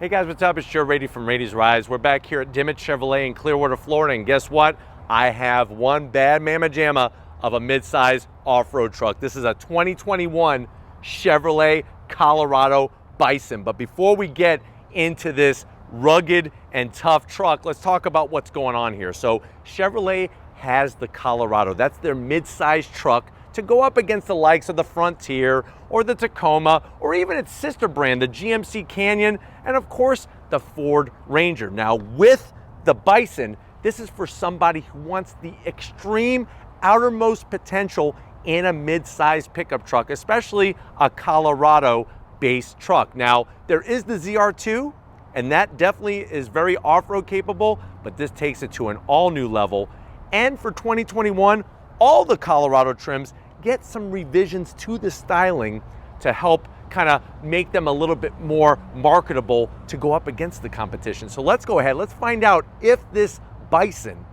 Hey guys, what's up? It's Joe Rady from Rady's Rides. We're back here at Dimmitt Chevrolet in Clearwater, Florida, and guess what? I have one bad mamma jamma of a midsize off-road truck. This is a 2021 Chevrolet Colorado Bison. But before we get into this rugged and tough truck, let's talk about what's going on here. So Chevrolet has the Colorado. That's their midsize truck to go up against the likes of the Frontier or the Tacoma or even its sister brand, the GMC Canyon, and of course the Ford Ranger. Now with the Bison, this is for somebody who wants the extreme outermost potential in a mid-size pickup truck, especially a Colorado-based truck. Now there is the ZR2, and that definitely is very off-road capable, but this takes it to an all-new level. And for 2021, all the Colorado trims get some revisions to the styling to help kind of make them a little bit more marketable to go up against the competition. So let's go ahead, let's find out if this Bison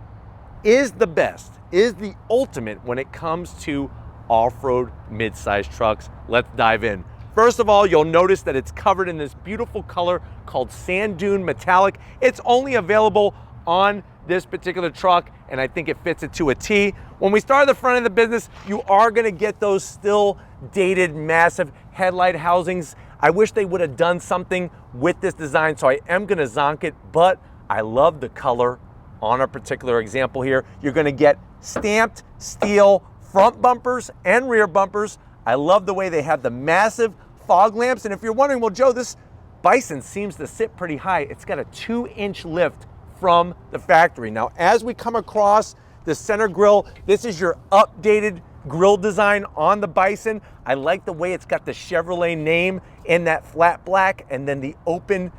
is the best, is the ultimate when it comes to off-road mid-size trucks. Let's dive in. First of all, you'll notice that it's covered in this beautiful color called Sand Dune Metallic. It's only available on this particular truck, and I think it fits it to a T. When we start at the front of the business, you are gonna get those still dated massive headlight housings. I wish they would have done something with this design, so I am gonna zonk it, but I love the color on a particular example here. You're gonna get stamped steel front bumpers and rear bumpers. I love the way they have the massive fog lamps, and if you're wondering, well, Joe, this Bison seems to sit pretty high. It's got a 2-inch lift from the factory. Now, as we come across the center grille, this is your updated grille design on the Bison. I like the way it's got the Chevrolet name in that flat black, and then the open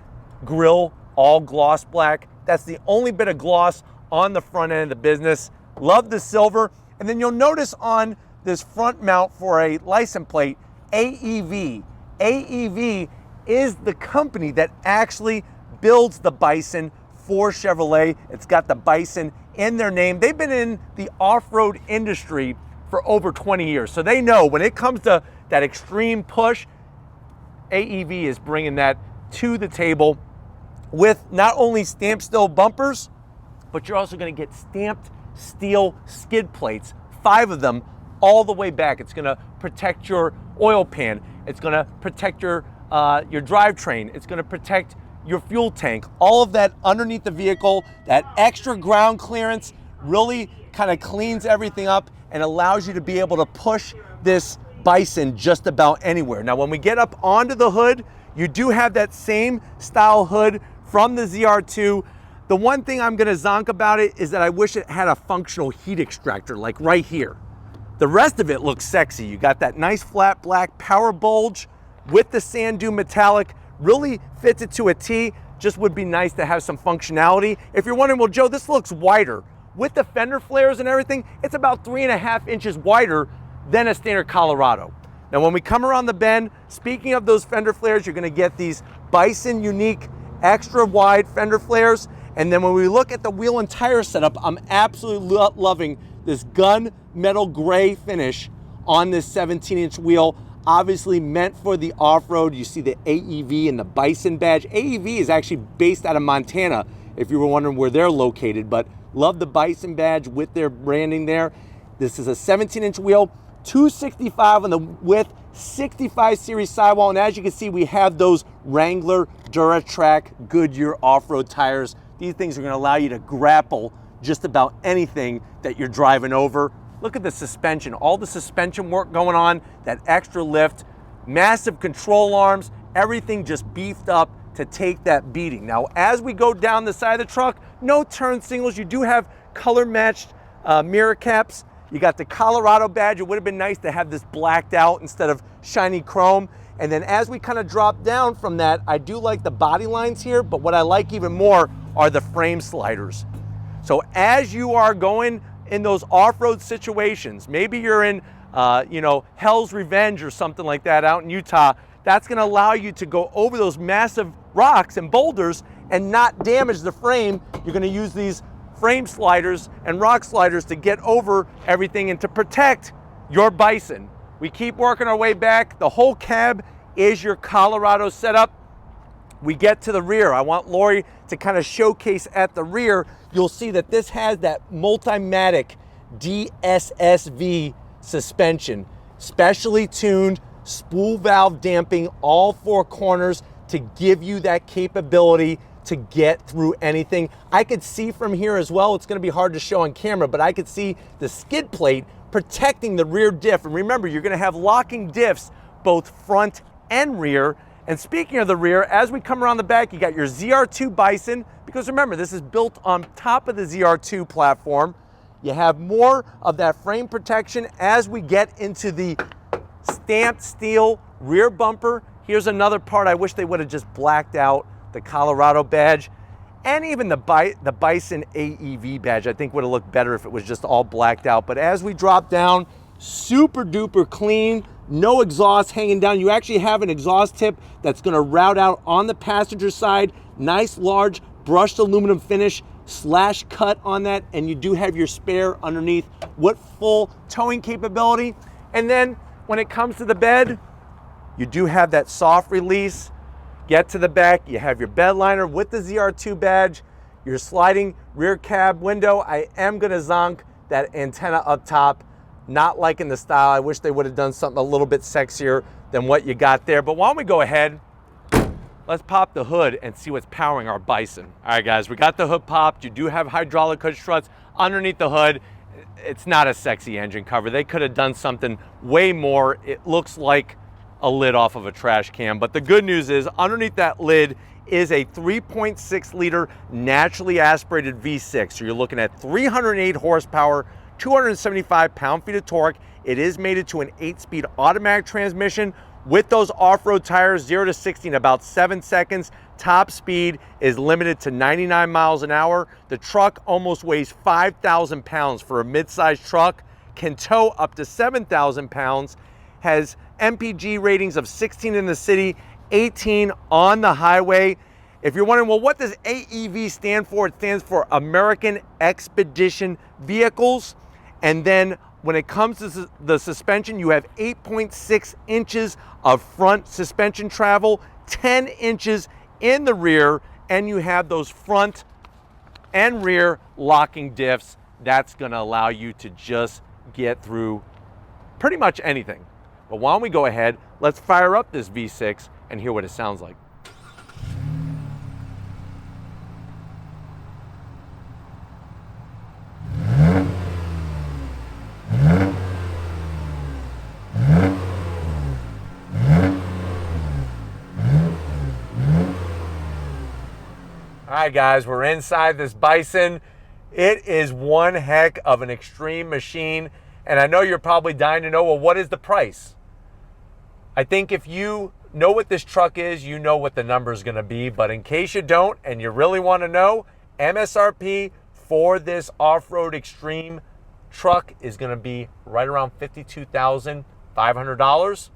grille, all gloss black. That's the only bit of gloss on the front end of the business. Love the silver. And then you'll notice on this front mount for a license plate, AEV. AEV is the company that actually builds the Bison for Chevrolet. It's got the Bison in their name. They've been in the off-road industry for over 20 years. So they know when it comes to that extreme push, AEV is bringing that to the table with not only stamped steel bumpers, but you're also gonna get stamped steel skid plates, 5 of them all the way back. It's gonna protect your oil pan. It's gonna protect your drivetrain. It's gonna protect your fuel tank. All of that underneath the vehicle, that extra ground clearance really kind of cleans everything up and allows you to be able to push this Bison just about anywhere. Now, when we get up onto the hood, you do have that same style hood from the ZR2. The one thing I'm gonna zonk about it is that I wish it had a functional heat extractor, like right here. The rest of it looks sexy. You got that nice flat black power bulge with the Sand Dune Metallic, really fits it to a T. Just would be nice to have some functionality. If you're wondering, well, Joe, this looks wider. With the fender flares and everything, it's about 3.5 inches wider than a standard Colorado. Now, when we come around the bend, speaking of those fender flares, you're gonna get these Bison unique extra wide fender flares. And then when we look at the wheel and tire setup, I'm absolutely loving this gun metal gray finish on this 17-inch wheel. Obviously meant for the off-road. You see the AEV and the Bison badge. AEV is actually based out of Montana, if you were wondering where they're located, but love the Bison badge with their branding there. This is a 17-inch wheel, 265 on the width, 65 series sidewall, and as you can see, we have those Wrangler Duratrac Goodyear off-road tires. These things are gonna allow you to grapple just about anything that you're driving over. Look at the suspension, all the suspension work going on, that extra lift, massive control arms, everything just beefed up to take that beating. Now, as we go down the side of the truck, no turn signals. You do have color matched mirror caps. You got the Colorado badge. It would have been nice to have this blacked out instead of shiny chrome. And then as we kind of drop down from that, I do like the body lines here, but what I like even more are the frame sliders. So as you are going in those off-road situations, maybe you're in Hell's Revenge or something like that out in Utah, that's gonna allow you to go over those massive rocks and boulders and not damage the frame. You're gonna use these frame sliders and rock sliders to get over everything and to protect your Bison. We keep working our way back. The whole cab is your Colorado setup. we get to the rear, I want Lori to kind of showcase at the rear. You'll see that this has that Multimatic DSSV suspension, specially tuned, spool valve damping, all four corners to give you that capability to get through anything. I could see from here as well, it's gonna be hard to show on camera, but I could see the skid plate protecting the rear diff. And remember, you're gonna have locking diffs, both front and rear. And speaking of the rear, as we come around the back, you got your ZR2 Bison, because remember, this is built on top of the ZR2 platform. You have more of that frame protection as we get into the stamped steel rear bumper. Here's another part I wish they would have just blacked out, the Colorado badge, and even the Bison AEV badge I think would have looked better if it was just all blacked out. But as we drop down, super duper clean, no exhaust hanging down. You actually have an exhaust tip that's gonna route out on the passenger side. Nice large brushed aluminum finish slash cut on that, and you do have your spare underneath with full towing capability. And then when it comes to the bed, you do have that soft release. Get to the back, you have your bed liner with the ZR2 badge, your sliding rear cab window. I am gonna zonk that antenna up top. Not liking the style. I wish they would have done something a little bit sexier than what you got there. But why don't we go ahead, let's pop the hood and see what's powering our Bison. All right, guys, we got the hood popped. You do have hydraulic hood struts underneath the hood. It's not a sexy engine cover. They could have done something way more. It looks like a lid off of a trash can. But the good news is underneath that lid is a 3.6 liter naturally aspirated V6. So you're looking at 308 horsepower, 275 pound-feet of torque. It is mated to an 8-speed automatic transmission with those off-road tires, 0 to 60 in about 7 seconds. Top speed is limited to 99 miles an hour. The truck almost weighs 5,000 pounds for a mid-sized truck, can tow up to 7,000 pounds, has MPG ratings of 16 in the city, 18 on the highway. If you're wondering, well, what does AEV stand for? It stands for American Expedition Vehicles. And then when it comes to the suspension, you have 8.6 inches of front suspension travel, 10 inches in the rear, and you have those front and rear locking diffs. That's gonna allow you to just get through pretty much anything. But why don't we go ahead, let's fire up this V6 and hear what it sounds like. All right, guys, we're inside this Bison. It is one heck of an extreme machine. And I know you're probably dying to know, well, what is the price? I think if you know what this truck is, you know what the number is going to be. But in case you don't and you really want to know, MSRP for this off-road extreme truck is going to be right around $52,500.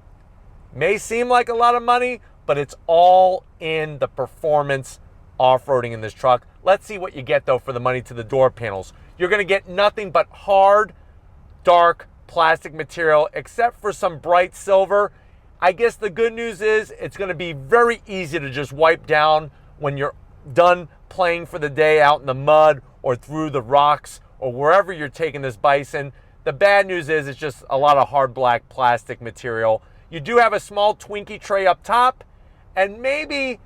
May seem like a lot of money, but it's all in the performance off-roading in this truck. Let's see what you get though for the money to the door panels. You're going to get nothing but hard, dark plastic material except for some bright silver. I guess the good news is it's going to be very easy to just wipe down when you're done playing for the day out in the mud or through the rocks or wherever you're taking this Bison. The bad news is it's just a lot of hard black plastic material. You do have a small Twinkie tray up top, and maybe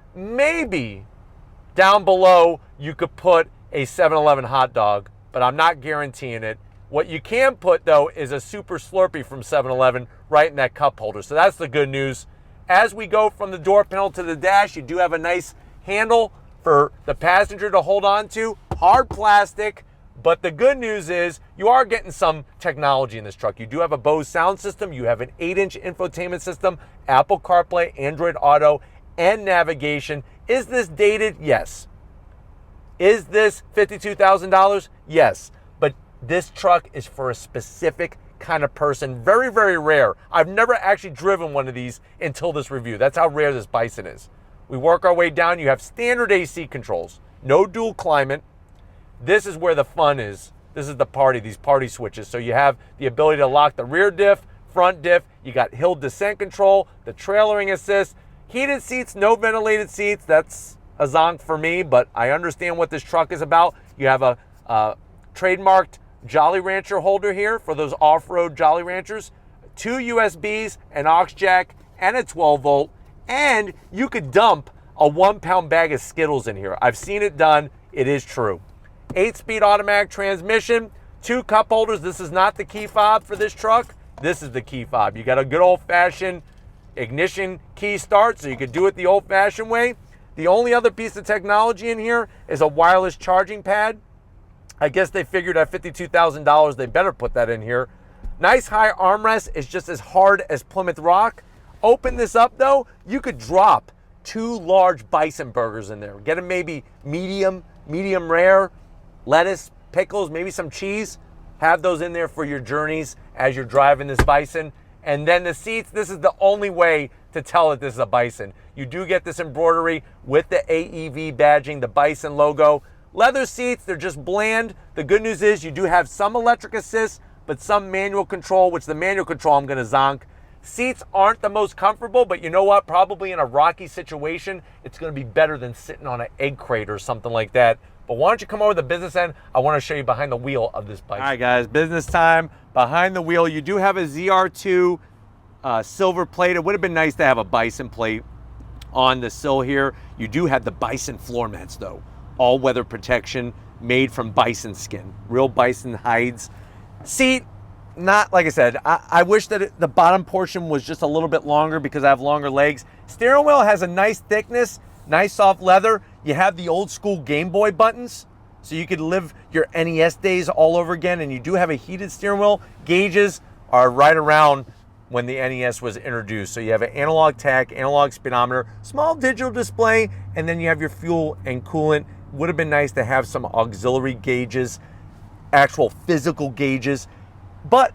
down below you could put a 7-Eleven hot dog, but I'm not guaranteeing it. What you can put though is a Super Slurpee from 7-Eleven right in that cup holder. So that's the good news. As we go from the door panel to the dash, you do have a nice handle for the passenger to hold on to. Hard plastic, but the good news is you are getting some technology in this truck. You do have a Bose sound system. You have an 8-inch infotainment system, Apple CarPlay, Android Auto, and navigation. Is this dated? Yes. Is this $52,000? Yes. But this truck is for a specific kind of person. Very, very rare. I've never actually driven one of these until this review. That's how rare this Bison is. We work our way down. You have standard AC controls, no dual climate. This is where the fun is. This is the party, these party switches. So you have the ability to lock the rear diff, front diff. You got hill descent control, the trailering assist. Heated seats, no ventilated seats. That's a zonk for me, but I understand what this truck is about. You have a trademarked Jolly Rancher holder here for those off-road Jolly Ranchers. 2 USBs, an aux jack, and a 12 volt. And you could dump a 1-pound bag of Skittles in here. I've seen it done. It is true. 8-speed automatic transmission, 2 cup holders. This is not the key fob for this truck. This is the key fob. You got a good old-fashioned ignition key start, so you could do it the old-fashioned way. The only other piece of technology in here is a wireless charging pad. I guess they figured at $52,000 they better put that in here. Nice high armrest. Is just as hard as Plymouth Rock. Open this up though, you could drop 2 large Bison burgers in there. Get them maybe medium rare, lettuce, pickles, maybe some cheese. Have those in there for your journeys as you're driving this Bison. And then the seats, this is the only way to tell that this is a Bison. You do get this embroidery with the AEV badging, the Bison logo. Leather seats, they're just bland. The good news is you do have some electric assist, but some manual control, which the manual control I'm gonna zonk. Seats aren't the most comfortable, but you know what? Probably in a rocky situation, it's gonna be better than sitting on an egg crate or something like that. But why don't you come over to the business end? I wanna show you behind the wheel of this bike. All right guys, business time. Behind the wheel, you do have a ZR2 silver plate. It would have been nice to have a Bison plate on the sill here. You do have the Bison floor mats though. All weather protection made from Bison skin, real Bison hides. Seat, not, like I said, I wish that the bottom portion was just a little bit longer because I have longer legs. Steering wheel has a nice thickness, nice soft leather. You have the old school Game Boy buttons, so you could live your NES days all over again, and you do have a heated steering wheel. Gauges are right around when the NES was introduced. So you have an analog tach, analog speedometer, small digital display, and then you have your fuel and coolant. Would have been nice to have some auxiliary gauges, actual physical gauges. But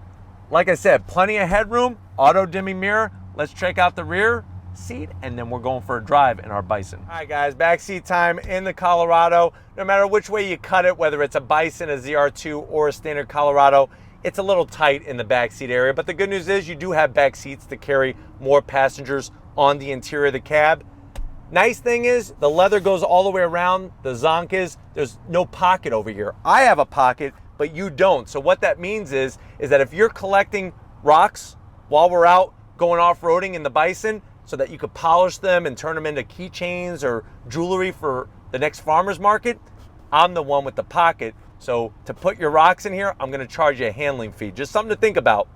like I said, plenty of headroom, auto dimming mirror. Let's check out the rear seat and then we're going for a drive in our Bison. All right guys, backseat time in the Colorado. No matter which way you cut it, whether it's a Bison, a ZR2, or a standard Colorado, it's a little tight in the backseat area. But the good news is you do have back seats to carry more passengers on the interior of the cab. Nice thing is the leather goes all the way around. The zonk is there's no pocket over here. I have a pocket, but you don't. So what that means is that if you're collecting rocks while we're out going off-roading in the Bison so that you could polish them and turn them into keychains or jewelry for the next farmer's market, I'm the one with the pocket. So to put your rocks in here, I'm gonna charge you a handling fee. Just something to think about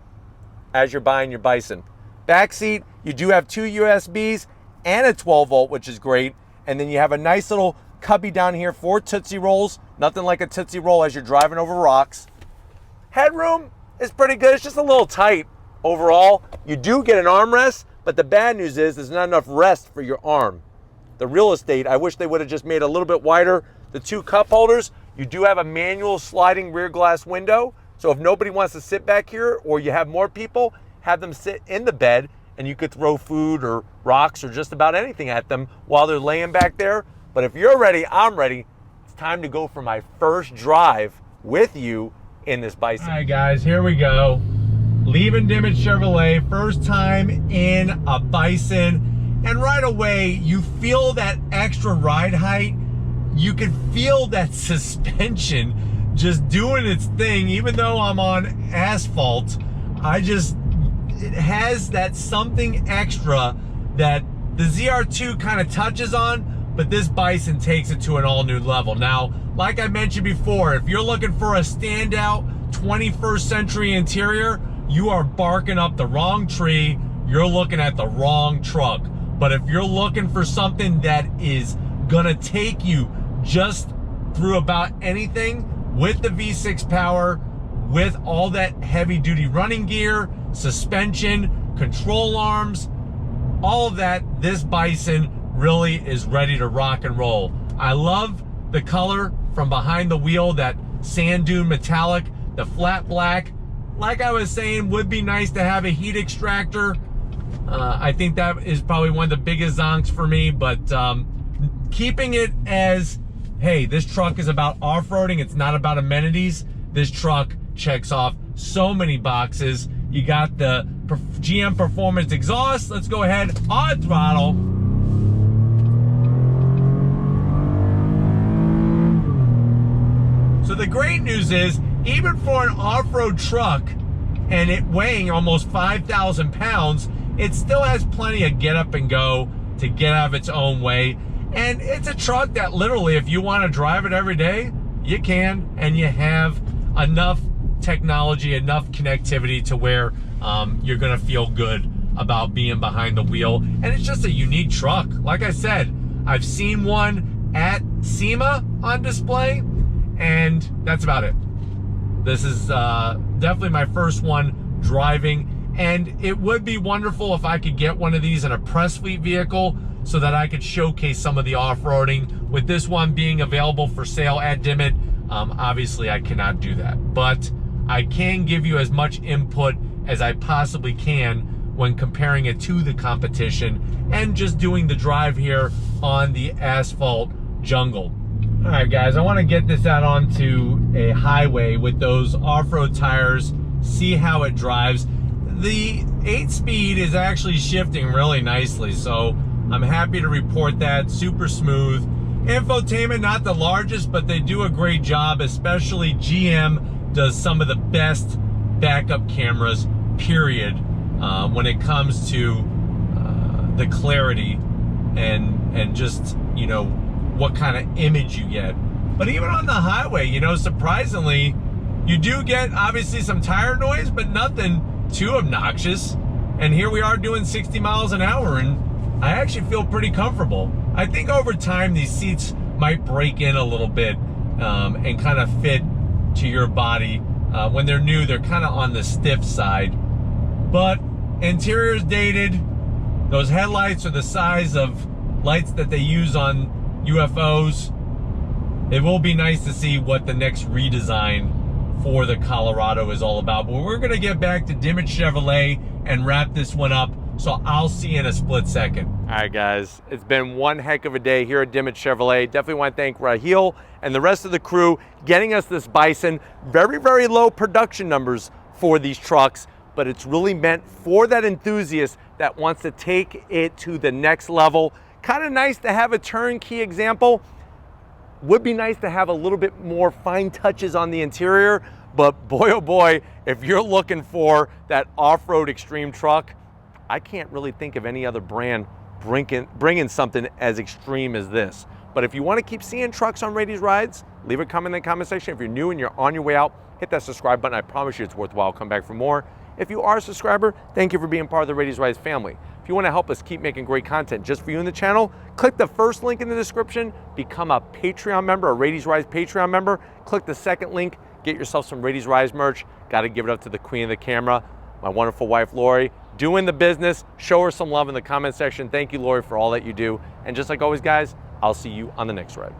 as you're buying your Bison. Back seat, you do have 2 USBs and a 12 volt, which is great. And then you have a nice little cubby down here for Tootsie Rolls. Nothing like a Tootsie Roll as you're driving over rocks. Headroom is pretty good. It's just a little tight overall. You do get an armrest, but the bad news is there's not enough rest for your arm. The real estate, I wish they would have just made a little bit wider. The 2 cup holders, you do have a manual sliding rear glass window. So if nobody wants to sit back here or you have more people, have them sit in the bed and you could throw food or rocks or just about anything at them while they're laying back there. But if you're ready, I'm ready. It's time to go for my first drive with you in this Bison. All right guys, here we go. Leaving Dimmitt Chevrolet, first time in a Bison. And right away, you feel that extra ride height. You can feel that suspension just doing its thing. Even though I'm on asphalt, it has that something extra that the ZR2 kind of touches on, but this Bison takes it to an all new level. Now, like I mentioned before, if you're looking for a standout 21st century interior, you are barking up the wrong tree. You're looking at the wrong truck. But if you're looking for something that is gonna take you just through about anything with the V6 power, with all that heavy duty running gear, suspension, control arms, all of that, this Bison really is ready to rock and roll. I love the color from behind the wheel, that sand dune metallic, the flat black. Like I was saying, would be nice to have a heat extractor. I think that is probably one of the biggest zonks for me, but keeping it as, hey, this truck is about off-roading, it's not about amenities. This truck checks off so many boxes. You got the GM Performance exhaust. Let's go ahead on throttle. So the great news is, even for an off-road truck and it weighing almost 5,000 pounds, it still has plenty of get up and go to get out of its own way. And it's a truck that literally, if you want to drive it every day, you can, and you have enough technology, enough connectivity to where you're gonna feel good about being behind the wheel. And it's just a unique truck. Like I said, I've seen one at SEMA on display, and that's about it. This is definitely my first one driving, and it would be wonderful if I could get one of these in a press fleet vehicle so that I could showcase some of the off-roading. With this one being available for sale at Dimmitt, obviously I cannot do that. But I can give you as much input as I possibly can when comparing it to the competition and just doing the drive here on the asphalt jungle. All right, guys, I want to get this out onto a highway with those off-road tires, see how it drives. The 8-speed is actually shifting really nicely, so I'm happy to report that. Super smooth. Infotainment, not the largest, but they do a great job, especially GM does some of the best backup cameras, period, when it comes to the clarity and just, you know, what kind of image you get. But even on the highway, you know, surprisingly, you do get obviously some tire noise, but nothing too obnoxious. And here we are doing 60 miles an hour, and I actually feel pretty comfortable. I think over time these seats might break in a little bit and kind of fit to your body. When they're new, they're kind of on the stiff side. But interior's dated. Those headlights are the size of lights that they use on UFOs. It will be nice to see what the next redesign for the Colorado is all about. But we're gonna get back to Dimmitt Chevrolet and wrap this one up. So I'll see you in a split second. All right, guys, it's been one heck of a day here at Dimmitt Chevrolet. Definitely want to thank Raheel and the rest of the crew getting us this Bison. Very, very low production numbers for these trucks, but it's really meant for that enthusiast that wants to take it to the next level. Kind of nice to have a turnkey example. Would be nice to have a little bit more fine touches on the interior, but boy, oh boy, if you're looking for that off-road extreme truck, I can't really think of any other brand bringing something as extreme as this. But if you want to keep seeing trucks on Rady's Rides, leave a comment in the comment section. If you're new and you're on your way out, hit that subscribe button. I promise you it's worthwhile. Come back for more. If you are a subscriber, thank you for being part of the Rady's Rides family. If you want to help us keep making great content just for you in the channel, click the first link in the description, become a Patreon member, a Rady's Rides Patreon member. Click the second link, get yourself some Rady's Rides merch. Got to give it up to the queen of the camera, my wonderful wife, Lori. Doing the business, show her some love in the comment section. Thank you, Lori, for all that you do. And just like always, guys, I'll see you on the next ride.